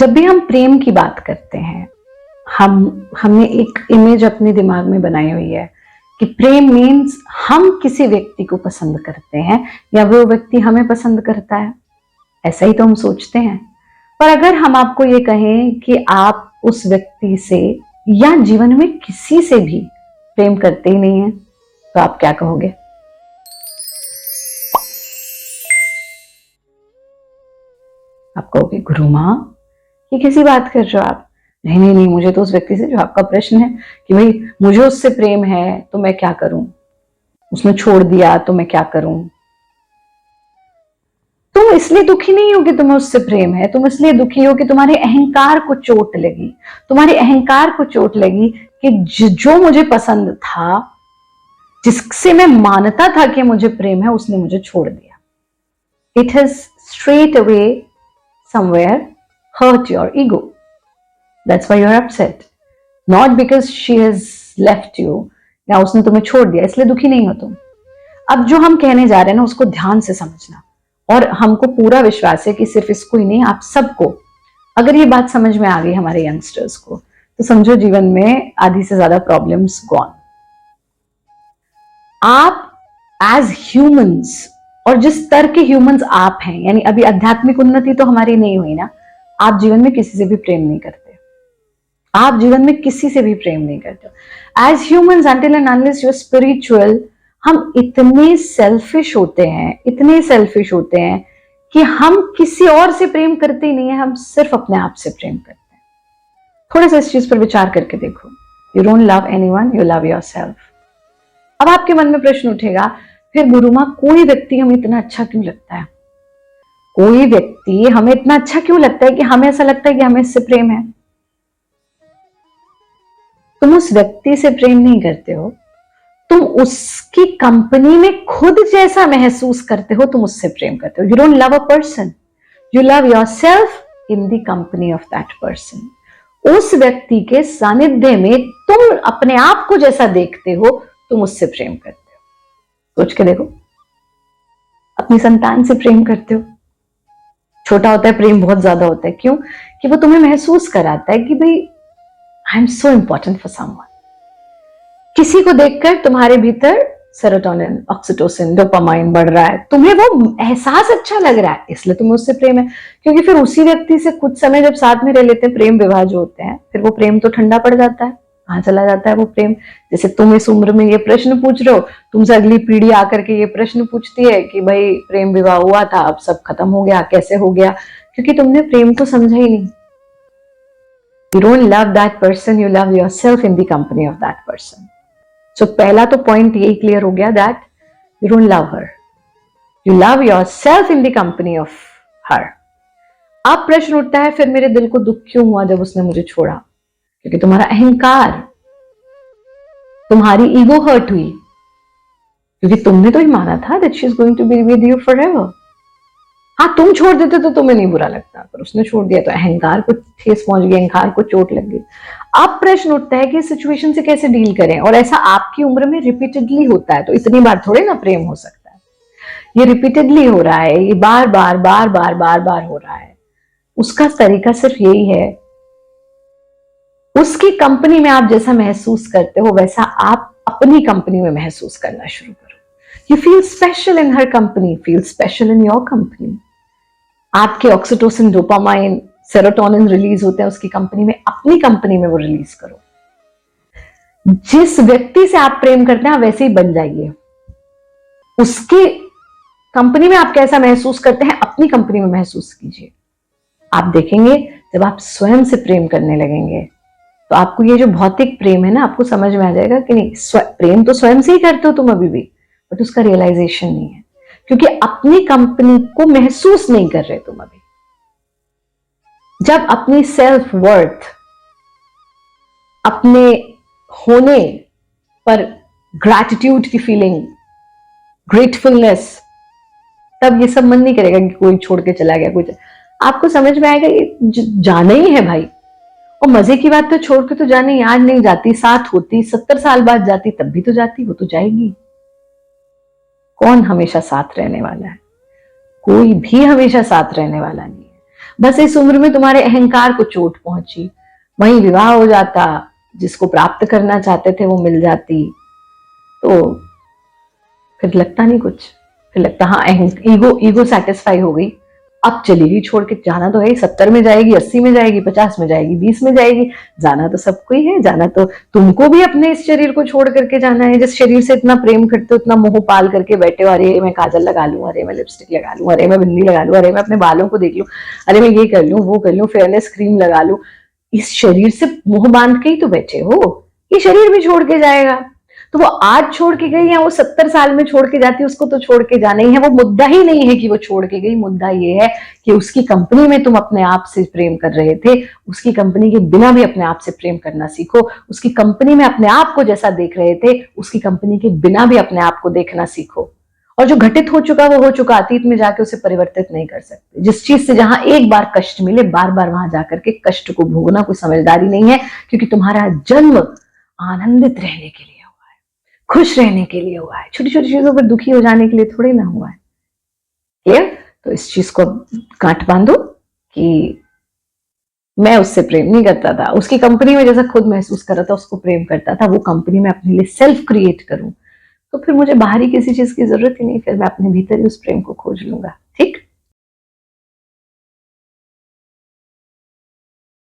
जब भी हम प्रेम की बात करते हैं, हमने एक इमेज अपने दिमाग में बनाई हुई है कि प्रेम मीन्स हम किसी व्यक्ति को पसंद करते हैं या वो व्यक्ति हमें पसंद करता है, ऐसा ही तो हम सोचते हैं। पर अगर हम आपको ये कहें कि आप उस व्यक्ति से या जीवन में किसी से भी प्रेम करते ही नहीं हैं, तो आप क्या कहोगे? आप कहोगे गुरु माँ ये कैसी बात कर रहे हो आप? नहीं नहीं नहीं, मुझे तो उस व्यक्ति से, जो आपका प्रश्न है कि भाई मुझे उससे प्रेम है तो मैं क्या करूं, उसने छोड़ दिया तो मैं क्या करूं। तुम इसलिए दुखी नहीं हो कि तुम्हें उससे प्रेम है, तुम इसलिए दुखी हो कि तुम्हारे अहंकार को चोट लगी। तुम्हारे अहंकार को चोट लगी कि जो मुझे पसंद था, जिससे मैं मानता था कि मुझे प्रेम है, उसने मुझे छोड़ दिया। It has straight away somewhere hurt your ego. That's why you're upset. Not because she has left you, या उसने तुम्हें छोड़ दिया इसलिए दुखी नहीं हो तुम। अब जो हम कहने जा रहे हैं ना, उसको ध्यान से समझना, और हमको पूरा विश्वास है कि सिर्फ इसको ही नहीं, आप सबको अगर ये बात समझ में आ गई, हमारे यंगस्टर्स को, तो समझो जीवन में आधी से ज्यादा प्रॉब्लम्स गॉन। आप एज ह्यूमंस, और जिस स्तर के ह्यूमंस आप हैं, यानी अभी आध्यात्मिक उन्नति तो हमारी नहीं हुई ना, आप जीवन में किसी से भी प्रेम नहीं करते। आप जीवन में किसी से भी प्रेम नहीं करते। As humans, until and unless you are spiritual, हम इतने सेल्फिश होते हैं, इतने सेल्फिश होते हैं कि हम किसी और से प्रेम करते ही नहीं है, हम सिर्फ अपने आप से प्रेम करते हैं। थोड़ा सा इस चीज पर विचार करके देखो। You don't love anyone, you love yourself. अब आपके मन में प्रश्न उठेगा, फिर गुरु माँ कोई व्यक्ति हमें इतना अच्छा क्यों लगता है? कोई व्यक्ति हमें इतना अच्छा क्यों लगता है कि हमें ऐसा लगता है कि हमें इससे प्रेम है? तुम उस व्यक्ति से प्रेम नहीं करते हो, तुम उसकी कंपनी में खुद जैसा महसूस करते हो, तुम उससे प्रेम करते हो। You don't love a person, you love yourself in the company of that person. उस व्यक्ति के सानिध्य में तुम अपने आप को जैसा देखते हो, तुम उससे प्रेम करते हो। सोच के देखो, अपनी संतान से प्रेम करते हो, छोटा होता है प्रेम, बहुत ज्यादा होता है। क्यों? कि वो तुम्हें महसूस कराता है कि भाई I am so important for someone. किसी को देखकर तुम्हारे भीतर सेरोटोनिन, ऑक्सीटोसिन, डोपामाइन बढ़ रहा है, तुम्हें वो एहसास अच्छा लग रहा है, इसलिए तुम्हें उससे प्रेम है। क्योंकि फिर उसी व्यक्ति से कुछ समय जब साथ में रह लेते हैं, प्रेम विवाह जो होते हैं, फिर वो प्रेम तो ठंडा पड़ जाता है। कहाँ चला जाता है वो प्रेम? जैसे तुम इस उम्र में ये प्रश्न पूछ रहे हो, तुमसे अगली पीढ़ी आकर के ये प्रश्न पूछती है कि भाई प्रेम विवाह हुआ था, अब सब खत्म हो गया, कैसे हो गया? क्योंकि तुमने प्रेम को समझा ही नहीं। You don't love that person, you love yourself in the company of that person. So पहला तो पॉइंट यही क्लियर हो गया, that you don't love her, you love yourself in the company of her. अब प्रश्न उठता है, फिर मेरे दिल को दुख क्यों हुआ जब उसने मुझे छोड़ा? क्योंकि तुम्हारा अहंकार, तुम्हारी ईगो हर्ट हुई, क्योंकि तुमने तो ही माना था that she is going to be with you forever. हाँ, तुम छोड़ देते तो तुम्हें नहीं बुरा लगता, पर उसने छोड़ दिया तो अहंकार को ठेस पहुंच गई, अहंकार को चोट लग गई। अब प्रश्न उठता है कि इस सिचुएशन से कैसे डील करें, और ऐसा आपकी उम्र में रिपीटेडली होता है, तो इतनी बार थोड़े ना प्रेम हो सकता है। ये रिपीटेडली हो रहा है, ये बार बार बार बार बार बार हो रहा है। उसका तरीका सिर्फ यही है, उसकी कंपनी में आप जैसा महसूस करते हो वैसा आप अपनी कंपनी में महसूस करना शुरू करो। You feel special in her company, feel special in your company. आपके ऑक्सीटोसिन, डोपामाइन, सेरोटोनिन रिलीज होते हैं उसकी कंपनी में, अपनी कंपनी में वो रिलीज करो। जिस व्यक्ति से आप प्रेम करते हैं वैसे ही बन जाइए। उसकी कंपनी में आप कैसा महसूस करते हैं, अपनी कंपनी में महसूस कीजिए। आप देखेंगे जब आप स्वयं से प्रेम करने लगेंगे तो आपको ये जो भौतिक प्रेम है ना, आपको समझ में आ जाएगा कि नहीं, प्रेम तो स्वयं से ही करते हो तुम अभी भी, बट उसका रियलाइजेशन नहीं है, क्योंकि अपनी कंपनी को महसूस नहीं कर रहे तुम अभी। जब अपनी सेल्फ वर्थ, अपने होने पर ग्रैटिट्यूड की फीलिंग, ग्रेटफुलनेस, तब ये सब मन नहीं करेगा कि कोई छोड़ के चला गया, कोई आपको समझ में आएगा ये जाना ही है भाई। और मजे की बात तो छोड़ के तो जाने, याद नहीं जाती, साथ होती, 70 साल बाद जाती तब भी तो जाती, वो तो जाएगी। कौन हमेशा साथ रहने वाला है? कोई भी हमेशा साथ रहने वाला नहीं है। बस इस उम्र में तुम्हारे अहंकार को चोट पहुंची, वहीं विवाह हो जाता, जिसको प्राप्त करना चाहते थे वो मिल जाती, तो फिर लगता नहीं कुछ, फिर लगता हाँ ईगो ईगो सेटिस्फाई हो गई, अब चलेगी छोड़ के, जाना तो है, 70 में जाएगी, 80 में जाएगी, 50 में जाएगी, 20 में जाएगी, जाना तो सबको ही है, जाना तो तुमको भी अपने इस शरीर को छोड़ करके जाना है, जिस शरीर से इतना प्रेम करते हो, इतना मोह पाल करके बैठे हो, अरे मैं काजल लगा लूं, अरे मैं लिपस्टिक लगा लूं, अरे मैं बिंदी लगा लूं, अरे मैं अपने बालों को देख लूं, अरे मैं ये कर लूं, वो कर लूं, फेयरनेस क्रीम लगा लूं, इस शरीर से मोह बांध के ही तो बैठे हो, ये शरीर भी छोड़ के जाएगा, तो वो आज छोड़ के गई या वो 70 साल में छोड़ के जाती, उसको तो छोड़ के जाना ही है, वो मुद्दा ही नहीं है कि वो छोड़ के गई, मुद्दा ये है कि उसकी कंपनी में तुम अपने आप से प्रेम कर रहे थे, उसकी कंपनी के बिना भी अपने आप से प्रेम करना सीखो, उसकी कंपनी में अपने आप को जैसा देख रहे थे, उसकी कंपनी के बिना भी अपने आप को देखना सीखो। और जो घटित हो चुका वो हो चुका, अतीत में जाके उसे परिवर्तित नहीं कर सकते। जिस चीज से जहां एक बार कष्ट मिले, बार बार वहां जाकर के कष्ट को भोगना कोई समझदारी नहीं है, क्योंकि तुम्हारा जन्म आनंदित रहने के लिए, खुश रहने के लिए हुआ है, छोटी छोटी चीजों पर दुखी हो जाने के लिए थोड़ी ना हुआ है। क्लियर? तो इस चीज को गांठ बांधो कि मैं उससे प्रेम नहीं करता था, उसकी कंपनी में जैसा खुद महसूस कर रहा था उसको प्रेम करता था, वो कंपनी में अपने लिए सेल्फ क्रिएट करूं, तो फिर मुझे बाहरी किसी चीज की जरूरत ही नहीं, फिर मैं अपने भीतर ही उस प्रेम को खोज लूंगा।